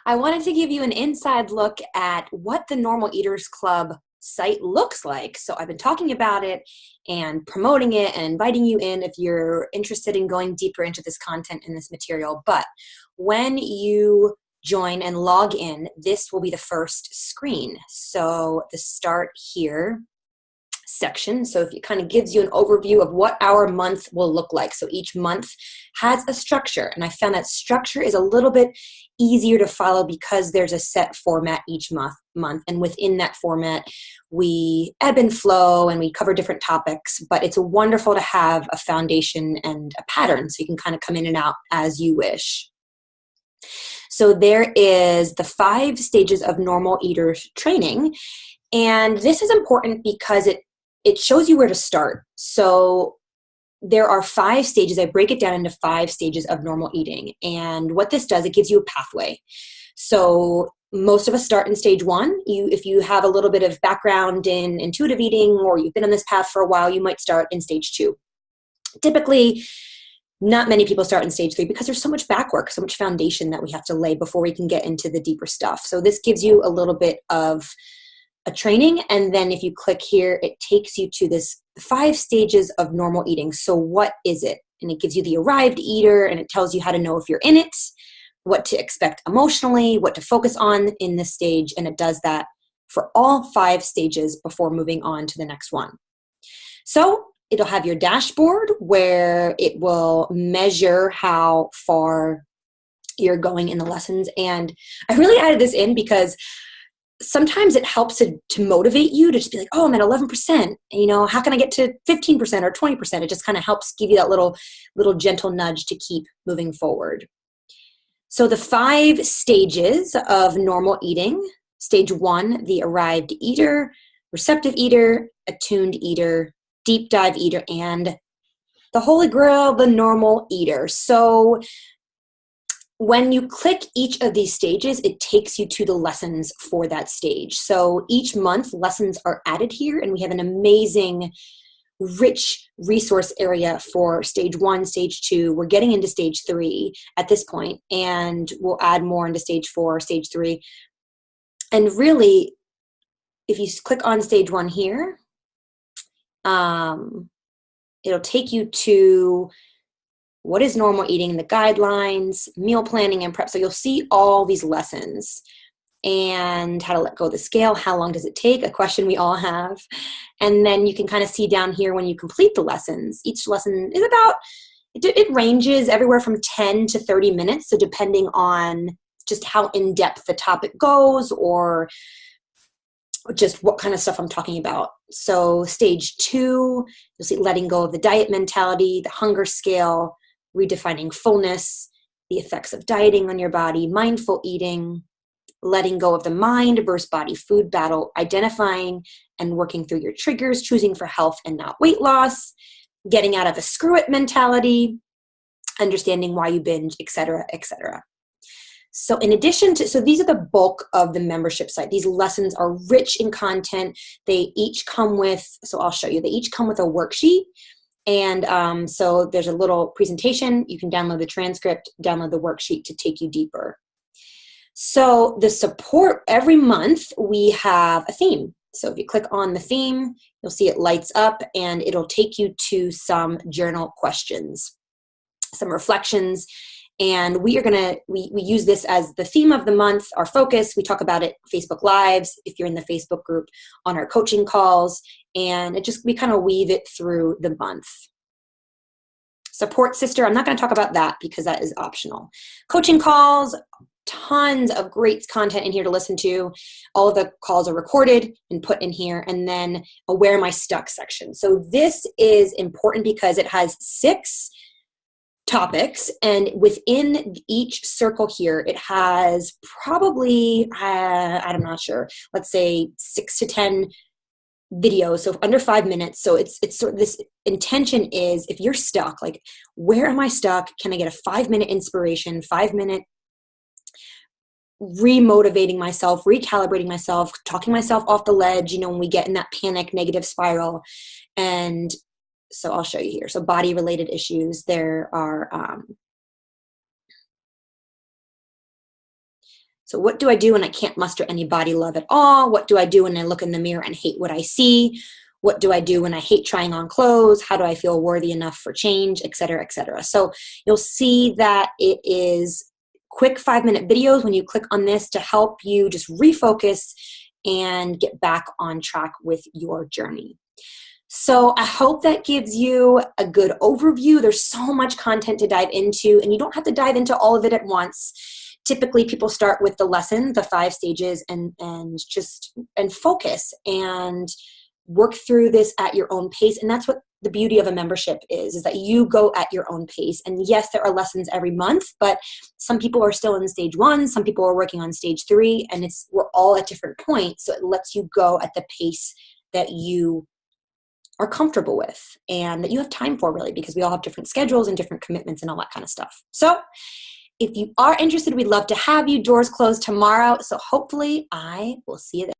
I wanted to give you an inside look at what the Normal Eaters Club site looks like. So I've been talking about it and promoting it and inviting you in if you're interested in going deeper into this content and this material. But when you join and log in, this will be the first screen. So the start here section. So if it kind of gives you an overview of what our month will look like. So each month has a structure, and I found that structure is a little bit easier to follow because there's a set format each month, and within that format we ebb and flow and we cover different topics, but it's wonderful to have a foundation and a pattern so you can kind of come in and out as you wish. So there is the 5 stages of normal eaters training, and this is important because it shows you where to start. So there are 5 stages. I break it down into 5 stages of normal eating. And what this does, it gives you a pathway. So most of us start in stage 1. If you have a little bit of background in intuitive eating or you've been on this path for a while, you might start in stage 2. Typically, not many people start in stage 3 because there's so much back work, so much foundation that we have to lay before we can get into the deeper stuff. So this gives you a little bit of a training, and then if you click here, it takes you to this 5 stages of normal eating. So what is it? And it gives you the arrived eater, and it tells you how to know if you're in it, what to expect emotionally, what to focus on in this stage, and it does that for all 5 stages before moving on to the next one. So it'll have your dashboard where it will measure how far you're going in the lessons, and I really added this in because sometimes it helps to motivate you to just be like, oh, I'm at 11%. How can I get to 15% or 20%? It just kind of helps give you that little gentle nudge to keep moving forward. So the 5 stages of normal eating: stage 1, the arrived eater; receptive eater; attuned eater; deep dive eater; and the holy grail, the normal eater. So when you click each of these stages, it takes you to the lessons for that stage. So each month, lessons are added here, and we have an amazing, rich resource area for stage 1, stage 2. We're getting into stage 3 at this point, and we'll add more into stage 4, stage 3. And really, if you click on stage 1 here, it'll take you to what is normal eating, the guidelines, meal planning, and prep. So you'll see all these lessons and how to let go of the scale. How long does it take? A question we all have. And then you can kind of see down here when you complete the lessons. Each lesson is it ranges everywhere from 10 to 30 minutes. So depending on just how in-depth the topic goes or just what kind of stuff I'm talking about. So stage 2, you'll see letting go of the diet mentality, the hunger scale, redefining fullness, the effects of dieting on your body, mindful eating, letting go of the mind versus body food battle, identifying and working through your triggers, choosing for health and not weight loss, getting out of a screw it mentality, understanding why you binge, etc., etc. So in addition to, so these are the bulk of the membership site. These lessons are rich in content. They each come with, so I'll show you, they each come with a worksheet. And so there's a little presentation. You can download the transcript, download the worksheet to take you deeper. So the support, every month we have a theme. So if you click on the theme, you'll see it lights up and it'll take you to some journal questions, some reflections. And we use this as the theme of the month, our focus. We talk about it Facebook Lives, if you're in the Facebook group, on our coaching calls, and we kind of weave it through the month. Support sister, I'm not going to talk about that because that is optional. Coaching calls, tons of great content in here to listen to. All of the calls are recorded and put in here. And then a Where Am I Stuck section. So this is important because it has 6 topics, and within each circle here it has probably I'm not sure, let's say 6 to 10 videos, so under 5 minutes. So it's sort of, this intention is, if you're stuck, like, where am I stuck? Can I get a 5-minute inspiration, 5-minute remotivating myself, recalibrating myself, talking myself off the ledge, when we get in that panic negative spiral. And so I'll show you here. So body related issues, there are So what do I do when I can't muster any body love at all? What do I do when I look in the mirror and hate what I see? What do I do when I hate trying on clothes? How do I feel worthy enough for change, et cetera, et cetera. So you'll see that it is quick 5-minute videos when you click on this to help you just refocus and get back on track with your journey. So I hope that gives you a good overview. There's so much content to dive into, and you don't have to dive into all of it at once. Typically, people start with the lesson, the 5 stages, and focus and work through this at your own pace. And that's what the beauty of a membership is that you go at your own pace. And yes, there are lessons every month, but some people are still in stage 1, some people are working on stage 3, and we're all at different points. So it lets you go at the pace that you are comfortable with and that you have time for, really, because we all have different schedules and different commitments and all that kind of stuff. So if you are interested, we'd love to have you. Doors close tomorrow. So hopefully I will see you there.